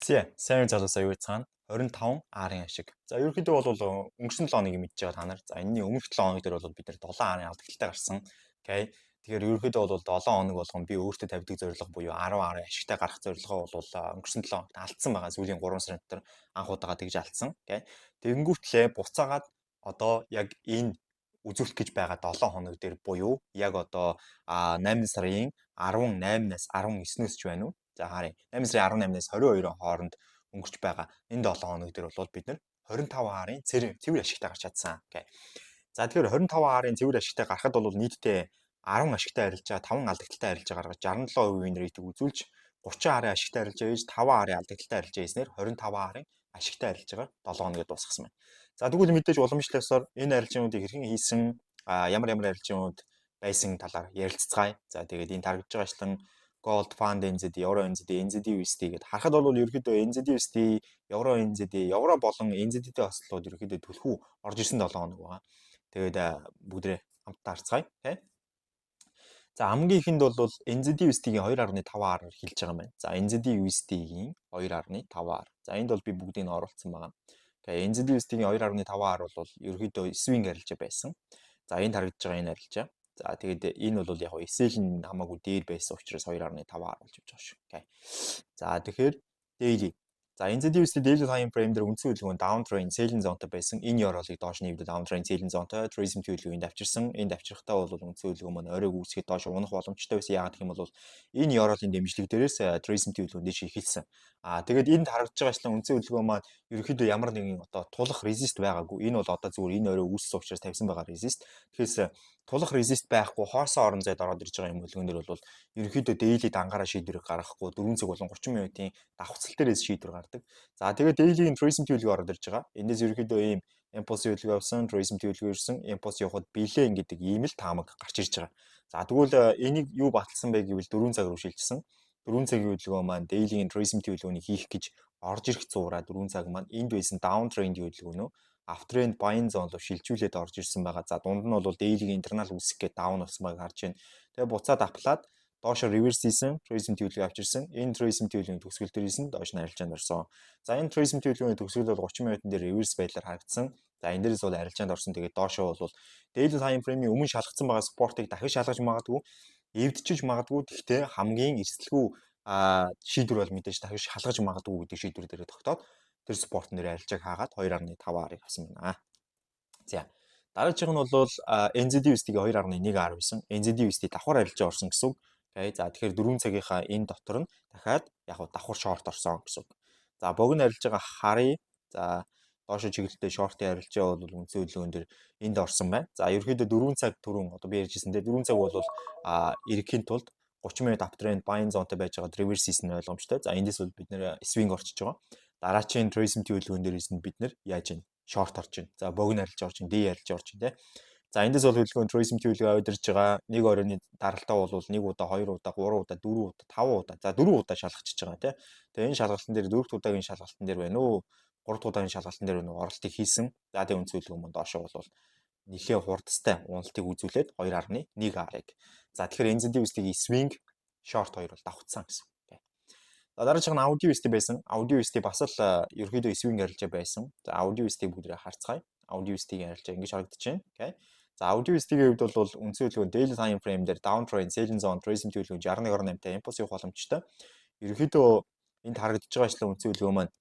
сайн залуусаа юу цаана 25 арын ашиг. За ерөнхийдөө бол өнгөрсөн 7 хоног мэдж байгаа та нар. За энэний өмнөх 7 хоног дээр бол бид нэр 7 арын алдагтай гарсан. Окей. Тэгэхээр ерөнхийдөө бол 7 хоног болгон би өөртөө тавьдаг зорилго буюу 10 арын ашигтай гарах зорилгоо бол өнгөрсөн 7 хоногт алдсан байгаа. Сүүлийн 3 сарын дотор анх удаага тэгж алдсан. Окей. Тэгэнгүүтлээ буцаагаад одоо яг энэ үзүүлэх гэж байгаа 7 хоног дээр буюу яг одоо 8 сарын 18-наас 19-өөс ч байна уу? За харъя. 8 сарын 18-наас 22-ын хооронд өнгөрч байгаа энэ 7 хоног дээр бол бид нэр 25 арын цэвэр ашигтай гарч чадсан. Окей. За тэгэхээр 25 арын цэвэр ашигтай гарахад бол нийтдээ 10 ашигтай арилжаа, 5 алдагдaltaй арилжаа гаргаж 67% win rate үзүүлж 30 арын ашигтай арилжаа хийж 5 арын алдагдaltaй арилжаа хийснээр 25 арын ашигтай арилжаагаар 7 хоногод дуусгасан байна. За тэгвэл мэдээж уламжлалсаар энэ арилжаануудыг хэрхэн хийсэн, ямар арилжаанууд байсан талаар ярилцгаая. За тэгээд энэ таргаж байгаа ачлан Gold Fund NZD, Euro NZD, NZD USD гэдээ харахад бол ерөөхдөө NZD USD, Euro NZD, Euro болон NZD-тэй хослоод ерөөхдөө түлхүү орж ирсэн 7 хоног байгаа. Тэгээд бүгдээ хамтдаа харцгаая. Тэ. За хамгийн ихэнд бол NZD USD-гийн 2.5R хэлж байгаа юм байна. За NZD USD-гийн 2.5R. За энд бол би бүгдийг нь оруулсан байгаа. Тэгээ NZD USD-гийн 2.5R бол ерөөхдөө swing арилжаа байсан. За энд харагдаж байгаа энэ арилжаа. За тэгээд энэ бол яг SL нь хамаагүй дээр байсан учраас 2.5R болж байгаа шүү. Окей. За тэгэхээр daily. За NZD USD daily time frame дээр үндсэн хөдөлгөөн downtrend selling zone-тай байсан. Энэ ёроолыг доош нь хөвдө downtrend selling zone-тай tourism төлөвлөгөөнд авчирсан. Энэ авчрахтаа бол үндсэн хөдөлгөөн маань оройг үүсгэхэд доош унах боломжтой байсан. Яагаад гэх юм бол энэ ёроолын дэмжлэг дээрээс tourism төлөвлөгөөнд дэше ихэлсэн. Тэгээд энд харагдаж байгаа ачлан үндсэн хөдөлгөөн маань ерөөхдөө ямар нэгэн одоо тулах resist байгаагүй. Энэ бол одоо зүгээр энэ орой үүссэн учраас тавьсан байгаа resist. Тэгэхээр тулах resist байхгүй хоосоо орон зайд ороод ирж байгаа юм хөлгөндөр бол ерөнхийдөө daily дангаараа шийдвэрийг гаргахгүй 4 цаг болон 30 минутын давхцал дээрээс шийдвэр гардаг. За тэгээд daily-ийн tourism төлөвлөгөө ороод ирж байгаа. Эндээс ерөнхийдөө ийм impulse төлөвлөгөө авсан, tourism төлөвлөгөө ирсэн, impulse явахад билээ гэдэг ийм л таамаг гарч ирж байгаа. За тэгвэл энийг юу баталсан бэ гэвэл 4 цаг руу шилжсэн. 4 цагийн хөдөлгөөн маань daily-ийн tourism төлөвлөгөөнийг хийх гэж орж ирэх зуураа 4 цаг маань энд байсан downtrend-ийн хөдөлгөөнөө uptrend buying zone руу шилжүүлээд орж ирсэн байгаа. За дунд нь бол daily-ийн internal үсэх гээд down болсон байгааг харж байна. Тэгээ буцаад апплаад доошо reverse хийсэн, tourism төлөвлөгөө авчирсан. Энэ tourism төлөвлөгөөний төгсгөл дээр хийсэн, доош нь арилжаанд орсон. За энэ tourism төлөвлөгөөний төгсгөл бол 30 минутын дээр reverse байдлаар харагдсан. За энэ дээрээс бол арилжаанд орсон. Тэгээд доошо бол daily time frame-ийн өмнө шалгацсан байгаа спортыг дахиж шалгаж магадгүй, эвдчиж магадгүй. Гэхдээ хамгийн эрсдэлгүй шийдвэр бол мэдээж дахиж шалгаж магадгүй гэдэг шийдвэр дээр тогтоод тэр спорт нэр арилжааг хаагаад 2.5R-ыг авсан байна. За дараачих нь бол NZD USD-гийн 2.1R байсан. NZD USD давхар арилжаа орсон гэсэн үг. Окей. За тэгэхээр 4 цагийнхаа энэ дотор нь дахиад яг давхар шорт орсон гэсэн үг. За богино арилжаагаа харъя. За доошо чиглэлтэй шортын арилжаа бол үндсэн хөдөлгөөн дээр энд орсон байна. За ерөөхдөө 4 цаг түрүүн одоо би ярьжсэн дээр 4 цаг бол ирэхийн тулд 30 минут uptrend buying zone-тай байж байгаа reverse хийсэн ойлгомжтой. За эндээс бол бид нэр swing орчиж байгаа. Дараачийн tourism төлөвлөгөөн дээрээс нь бид нэр яаж ийн short орж байна. За богино арилж орж байна, D арилж орж байна, тэ. За эндээс бол хөдөлгөөн tourism төлөвлөгөө удирж байгаа. Нэг оройны даралтаа бол 1 удаа, 2 удаа, 3 удаа, 4 удаа, 5 удаа. За 4 удаа шалгачиж байгаа, тэ. Тэгээ энэ шалгалтын дээр 4 удаагийн шалгалтын дээр байна уу? 3 удаагийн шалгалтын дээр байна уу? Оролтыг хийсэн. За тэгээ үндсэн хөдөлгөөн маань доошоо бол нэлээд хурдтай уналтыг үзүүлээд 2.1R-ыг. За тэгэхээр NZD USD-ийн swing short 2 бол давхцсан гэсэн. Дараачих нь Audio USD байсан. Audio USD бас л ерөөхдөө swing арилжаа байсан. За Audio USD-г бүгдээ харцгаая. Audio USD-гийн арилжаа ингэж харагдаж байна. Окей. За Audio USD-гийн хувьд бол үндсэн хөдөлгөөн daily time frame дээр downtrend, selling zone, tourism төлөвлөгөө 61.8-тай impulse явах боломжтой. Ерөөхдөө энд харагдаж байгаа ажлын үндсэн хөдөлгөөн маань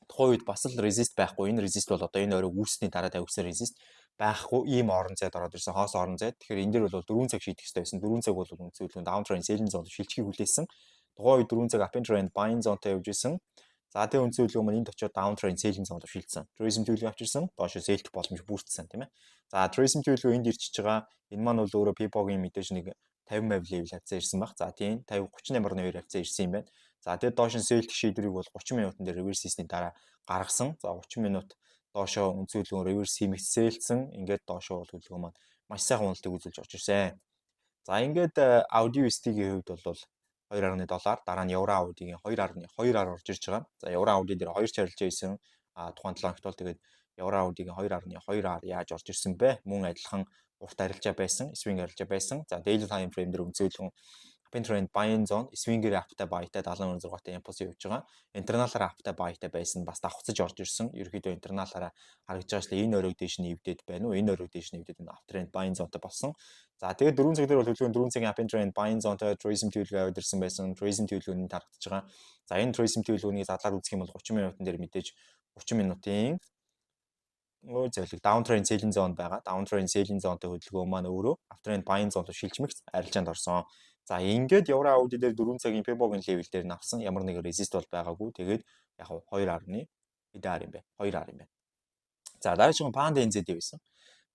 тухайн үед бас л resist байхгүй. Энэ resist бол одоо энэ оройг үүсний дараа тавьсан resist байхгүй. Ийм орон зайд ороод ирсэн. Хоос орон зайд. Тэгэхээр энэ дээр бол 4 цаг шийдэх хэрэгтэй байсан. 4 цаг бол үндсэн хөдөлгөөн downtrend, selling zone шилжихийг хүлээсэн. Тухайн үед 4 цаг uptrend buying zone-тай явж исэн. За тэгээ үндсэн хөдөлгөөн маань энд очиод downtrend selling zone руу шилжсэн. Tourism төлөвлөгөө авчирсан. Доошо sell-х боломж бүрдсэн тийм ээ. За tourism төлөвлөгөө энд ирчихэж байгаа. Энэ маань бол өөрөө PIBOG-ийн мэдээж нэг 50% level хавцаа ирсэн баг. За тийм 50 38.2 хавцаа ирсэн юм байна. За тэгээ доош нь sell-х шийдвэрийг бол 30 минутын дээр reverse хийсний дараа гаргасан. За 30 минут доошо үндсэн хөдөлгөөн reverse хиймэгт sell-сэн. Ингээд доошо бол хөдөлгөөн маань маш сайхан уналтыг үзүүлж орж ирсэн. За ингээд Audio USD-гийн хувьд бол 2.7, дараа нь Euro Audi-гийн 2.2-аар орж ирж байгаа. За Euro Audi дээр 2 чарилж ийсэн тухайн 7 хоногт бол тэгээд Euro Audi-гийн 2.2-аар яаж орж ирсэн бэ? Мөн адилхан урт арилжаа байсан, swing арилжаа байсан. За daily time frame дээр үндсэн хөдөлгөөн upper trend buying zone swing-ээр аптай баятай 76-тай импульс явж байгаа. Интерналаараа аптай баятай байсан бас давхцаж орж ирсэн. Ерөнхийдөө интерналаараа харагдж байгаа ч энэ өрөөг дээш нь эвдээд байна уу? Энэ өрөөг дээш нь эвдээд энэ upper trend buying zone-тай болсон. За тэгээд 4 цаг дээр бол хөдөлгөөн 4 цагийн upper trend buying zone-тай Tracer төлөвлөгөө аваад ирсэн байсан. Tracer төлөвлөгөөний тарагдж байгаа. За энэ Tracer төлөвлөгөөний задлаад үзэх юм бол 30 минутын дээр мэдээж 30 минутын зөвлөг downtrend selling zone байгаа. Downtrend selling zone-тэй хөдөлгөөн маань өөрөө uptrend buying zone-д шилжмэгц арилжаанд орсон. За ингээд евро AUD дээр 4 цагийн P-bog-ын level дээр навсан ямар нэгэн resist бол байгаагүй. Тэгээд яг 2.1 хэдэн юм бэ? 2 юм байна. За дараагийн Pound NZ байсан.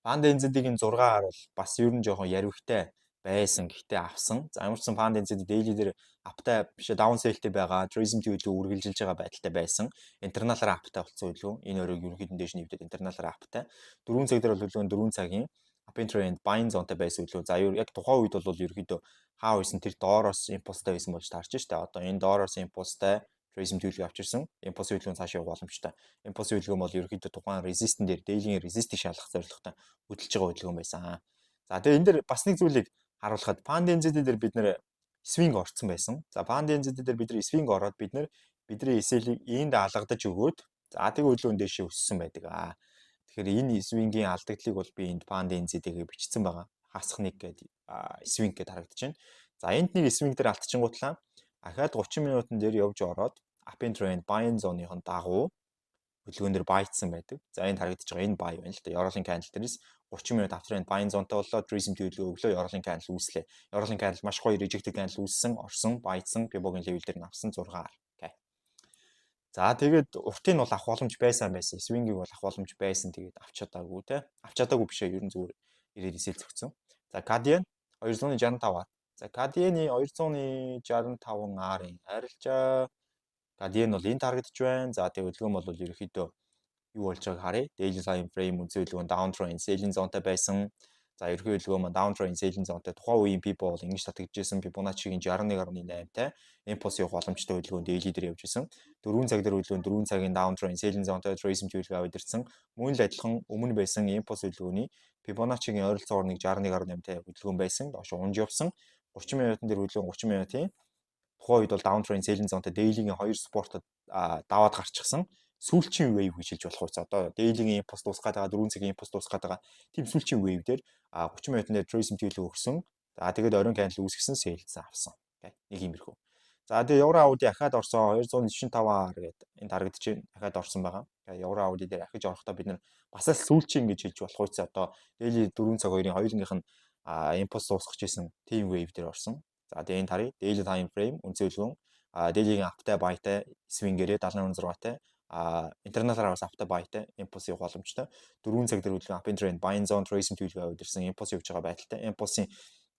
Pound NZ-ийн 6-аар бол бас ер нь жоохон яривхтай байсан. Гэхдээ авсан. За ямар ч сан Pound NZ daily дээр аптай биш down sell-тэй байгаа. Tourism төлөвлөгөө үргэлжилж байгаа байдалтай байсан. Интерналаараа аптай болсон хөдөлгөөн. Энэ өрөөг ерөнхийдөө дэш нэвдээд интерналаараа аптай. 4 цаг дээр бол хөдөлгөөн 4 цагийн uptrend trend buying zone-тай байсан хөдөлгөөн. За яг тухайн үед бол ерөнхийдөө хаа байсан тэр доороос импульстай байсан болж таарч штэ. Одоо энэ доороос импульстай Tourism төлөвлөгөө авчирсан. Импульс хөдөлгөөн цааш явах боломжтой. Импульс хөдөлгөөн бол ерөнхийдөө тухайн resistance дээр daily resist-ийг шалгах зорилготой хөдөлж байгаа хөдөлгөөн байсан. За тэгээ энэ дэр бас нэг зүйлийг харуулхад Pound NZ дээр бид нэр swing орцсон байсан. За Pound NZ дээр бид нэр swing ороод бидний SL-ийг энд алгадаж өгөөд за тэгээ хөдөлгөөн дэшээ өссөн байдаг. Тэгэхээр энэ swing-ийн алдагдлыг бол би энд Pound NZ-ийг бичсэн байгаа. Хасах нэг гэдэг swing гэдээ харагдаж байна. За энд нэг swing дээр алдчихгуутлаа ахаад 30 минутын дээр явж ороод upper trend buying zone-ийн дагуу хөдөлгөөн дээр байцсан байдаг. За энд харагдаж байгаа энэ buy байна л да. Yorlin candle дээрээс 30 минут upper trend buying zone-тай боллоо Tourism төлөвлөгөө өглөө Yorlin candle үүслээ. Yorlin candle маш гоё rejected candle үүссэн, орсон, байцсан, P-bog-ын level дээр навсан 6-аар. Окей. За тэгээд уртыг нь бол авах боломж байсан. Swing-ийг бол авах боломж байсан. Тэгээд авч чадаагүй те. Авч чадаагүй биш ээ. Ер нь зүгээр ирээд эсэл зөгцсөн. За Guardian 265-аар. За Guardian-ы 265-аар арилжаа. Guardian бол энэ тарагдж байна. За тэгээд хөдөлгөөн бол ерөнхийдөө юу болж байгааг харъя. Daily time frame үнцэн хөдөлгөөн downtrend selling zone-тай байсан. За ерөнхий хөдөлгөөн маань downtrend selling zone-тай тухайн үеийн people бол ингэж татагдчихсэн. Fibonacci-гийн 61.8-тай impulse явах боломжтой хөдөлгөөн daily дээр явж исэн. 4 цаг дээр хөдөлгөөн 4 цагийн downtrend selling zone-тай Tourism төлөвлөгөө аваад ирсэн. Мөн л адилхан өмнө байсан impulse хөдөлгөөний Fibonacci-гийн ойролцоогоор нэг 61.8-тай хөдөлгөөн байсан. Доош унж явсан. 30 минутын дээр хөдөлгөөн 30 минутын тухайн үед бол downtrend selling zone-тай daily-гийн 2 support-од даваад гарчихсан. Сүүлчийн wave гэж хэлж болох үс. Одоо daily-гийн импульс дуусгаад байгаа 4 цагийн импульс дуусгаад байгаа тийм сүүлчийн wave дээр 30 минутын дээр Tourism төлөвлөгөө өгсөн. За тэгээд оройн candle үүсгэсэн sell-сэн авсан. Нэг иймэрхүү. За тэгээд евро AUD ахаад орсон 295-аар гэдэг энэ тарагдж байна. Ахаад орсон байгаа. Тэгээд евро AUD дээр ахиж орохдоо бид нар бас л сүүлчийн гэж хэлж болох үс. Одоо daily 4 цаг 2-ын хоёулынх нь импульс дуусгаж исэн team wave дээр орсон. За тэгээд энэ тарыг daily time frame үнцэн хөдөлгөөн daily-гийн аптай баятай swing-ээрээ 76-тай интерналаараа бас аптай баятай импульс явах боломжтой. 4 цаг дээр хөдөлгөөн upper trend buying zone Tourism төлөвлөгөө аваад ирсэн импульс явж байгаа байдалтай. Импульсын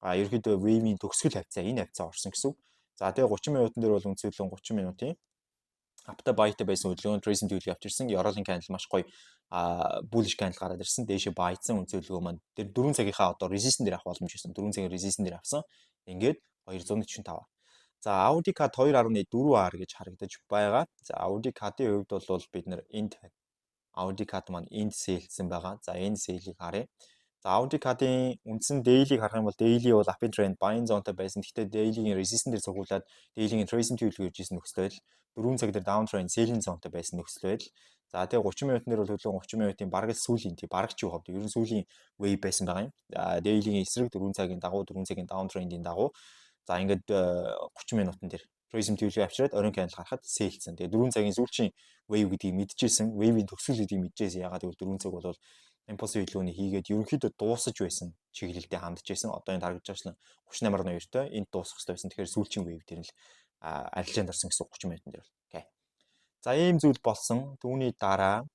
ерөөдөө wave-ийн төгсгөл хавцаа энэ хавцаа орсон гэсэн үг. За тэгээ 30 минутын дээр бол үнцэн хөдөлгөөн 30 минутын аптай баятай байсан хөдөлгөөн Tourism төлөвлөгөө авч ирсэн. Yorlin candle маш гоё bullish candle гараад ирсэн. Дээшээ байцсан үнцэн хөдөлгөөн маань тэр 4 цагийнхаа одоо resistance дээр авах боломж байсан. 4 цагийн resistance дээр авсан. Ингээд 245. За Audi Card 2.4R гэж харагдаж байгаа. За Audi Card-ийн хувьд бол бид нэр энд Audi Card маань энд сэлсэн байгаа. За энэ сэлийг харъя. За Audi Card-ийн үндсэн daily-г харах юм бол daily бол upper trend buying zone-тай байсан. Гэхдээ daily-гийн resistance дээр цугуулад daily-гийн Tourism төлөвлөгөө хийсэн нөхцөл байдал 4 цаг дээр downtrend selling zone-тай байсан нөхцөл байдал. За тэгээ 30 минутын дээр бол хөдөлгөөн 30 минутын бараг сүүлийн тий бараг ч юу хавд ер нь сүүлийн wave байсан байгаа юм. Daily-гийн эсрэг 4 цагийн дагуу 4 цагийн downtrend-ийн дагуу за ингээд 30 минутын дээр Tourism төлөвлөгөө авчираад оройн candle гарахад сэлсэн. Тэгээ 4 цагийн сүүлчийн wave гэдгийг мэдчихсэн. Wave-ийн төгсгөл гэдгийг мэдчихсэн. Ягаад гэвэл 4 цаг бол импульс хөдөлгөөний хийгээд ерөнхийдөө дуусаж байсан чиглэлдээ хандж байсан. Одоо энэ тарагдж байгаа 38.2-той энд дуусах хэрэгтэй байсан. Тэгэхээр сүүлчийн wave дээр нь л арилжаанд орсон гэсэн 30 минутын дээр. Окей. За ийм зүйл болсон. Түүний дараа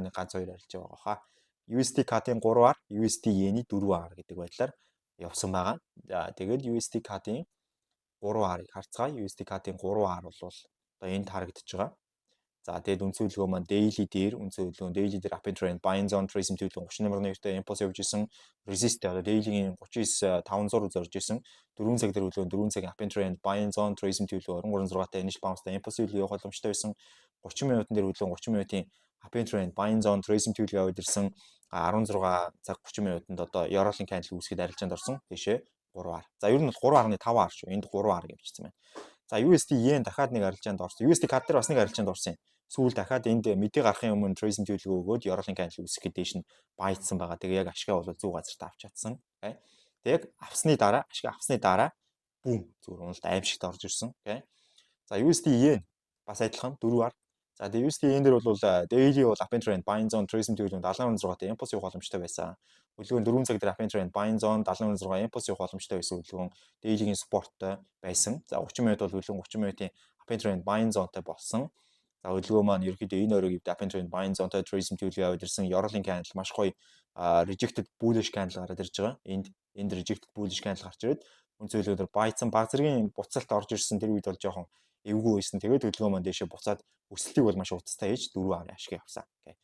нэг ганц хоёр арилж байгаа хаа. USD CAD-ийн 3-аар, USD Yen-ийн 4-аар гэдэг байдлаар явсан байгаа. За тэгээд USD CAD-ийн 3R-ыг харцгаая. USD CAD-ийн 3R бол одоо энд харагдаж байгаа. За тэгээд үнцэн хөдөлгөөн маань daily дээр үнцэн хөдөлгөөн daily дээр upper trend buying zone Tourism төлөвлөгөө 30.2-тэй импульс явж исэн. Resist одоо daily-гийн 39.500 зорж исэн. 4 цаг дээр хөдөлгөөн 4 цагийн upper trend buying zone Tourism төлөвлөгөө 23.6-тай initial bounce-тай импульс хөдөлгөөн явах боломжтой байсан. 30 минутын дээр хөдөлгөөн 30 минутын upper trend buying zone Tourism төлөвлөгөө аваад ирсэн. 16 цаг 30 минутанд одоо Yorlin candle үүсгээд арилжаанд орсон. Тийшээ 3-аар. За ер нь бол 3.5-аар шүү. Энд 3-аар явчихсан байна. За USD yen дахиад нэг арилжаанд орсон. USD CAD дээр бас нэг арилжаанд орсон юм. Сүүл дахиад энд мэдээ гарахын өмнө Trace төлөвлөгөө өгөөд Yorling Cancel үсгэхэд дэш нь баяжсан байгаа. Тэгээ яг ашгаа бол 100 газарт авч чадсан. Окей. Тэг яг авсны дараа ашиг авсны дараа бүүм зүгээр уналд аимшигт орж ирсэн. Окей. За USD yen бас адилхан 4-аар. За тэгээ USD yen дээр бол daily бол up and trend buying zone Trace төлөвлөгөөнд 76-тай impulse явах боломжтой байсан. Хөдөлгөөн 4 цаг дээр up and trend buying zone 76 impulse явах боломжтой байсан хөдөлгөөн daily-гийн supportтой байсан. За 30 минут бол хөдөлгөөн 30 минутын up and trend buying zone-тай болсон. За хөдөлгөөн маань ерөөхдөө энэ өрөөг up and trend buying zone-тай Trace төлөвлөгөө яваад ирсэн. Yorling candle маш гоё rejected bullish candle гараад ирж байгаа. Энд rejected bullish candle гарч ирээд үн зөвлөгөөр байцсан баг зэргийн буцалт орж ирсэн тэр үед бол жоохон эвгүй байсан. Тэгээд хөдөлгөөн маань дэшээ буцаад өсөлтийг бол маш утастай хийж 4 ашиг авсан. Окей.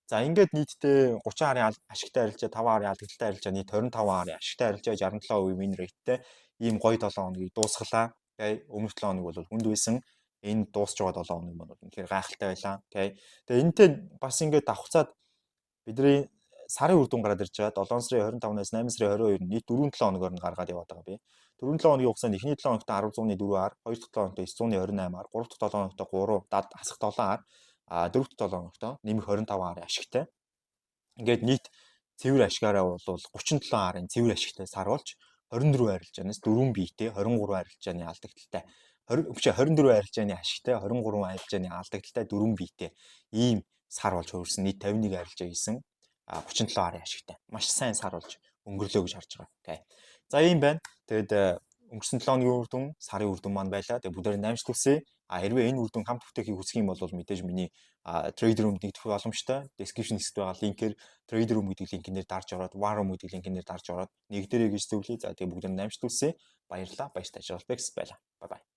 За ингээд нийтдээ 30 арын ашигтай арилжаа, 5 арын алдагдaltaй арилжаа, нийт 25 арын ашигтай арилжаа, 67% win rateтэй ийм гоё 7 хоногийг дуусгалаа. Окей. Өмнөх 7 хоног бол хүнд байсан. Энэ дуусч байгаа 7 хоног маань үнэхээр гайхалтай байлаа. Окей. Тэгээ энэтэй бас ингээд давхцаад бидний сарын үр дүн гараад ирж байгаа. 7 сарын 25-наас 8 сарын 22 нийт 4-7 хоногоор нь гаргаад яваад байгаа би. 4-7 хоногийн хугацаанд эхний 7 хоногт 10.4-аар, 2 дахь 7 хоногт 928-аар, 3 дахь 7 хоногт 3 дад хасах 7-аар, 4 дахь 7 хоногт нэмэх 25-аар ашигтай. Ингээд нийт цэвэр ашигаараа бол 37 арын цэвэр ашигтай сар болж 24 арилжаанаас 4 биетэй 23 арилжааны алдагдaltaй 24 арилжааны ашигтай 23 арилжааны алдагдaltaй 4 биетэй ийм сар болж хөрсөн. Нийт 51 арилжаа хийсэн 37 арын ашигтай. Маш сайн сар болж өнгөрлөө гэж харж байгаа. Окей. За ийм байна. Тэгэд өнгөрсөн 7 хоногийн үр дүн, сарын үр дүн маань байлаа. Тэгээ бүгдээр амжилт хүсье. Хэрвээ энэ үр дүн хамт бүтээхийг хүсэх юм бол мэдээж миний Trader Room нэгдэх боломжтой. Description хэсэгт байгаа линкээр Trader Room гэдэг линкээр дарж ороод, War Room гэдэг линкээр дарж ороод нэгдэрэй гэж зөвлөе. За тэгээ бүгдээр амжилт хүсье. Баярлалаа. Баяртай ажил болтойгс байлаа. Bye bye.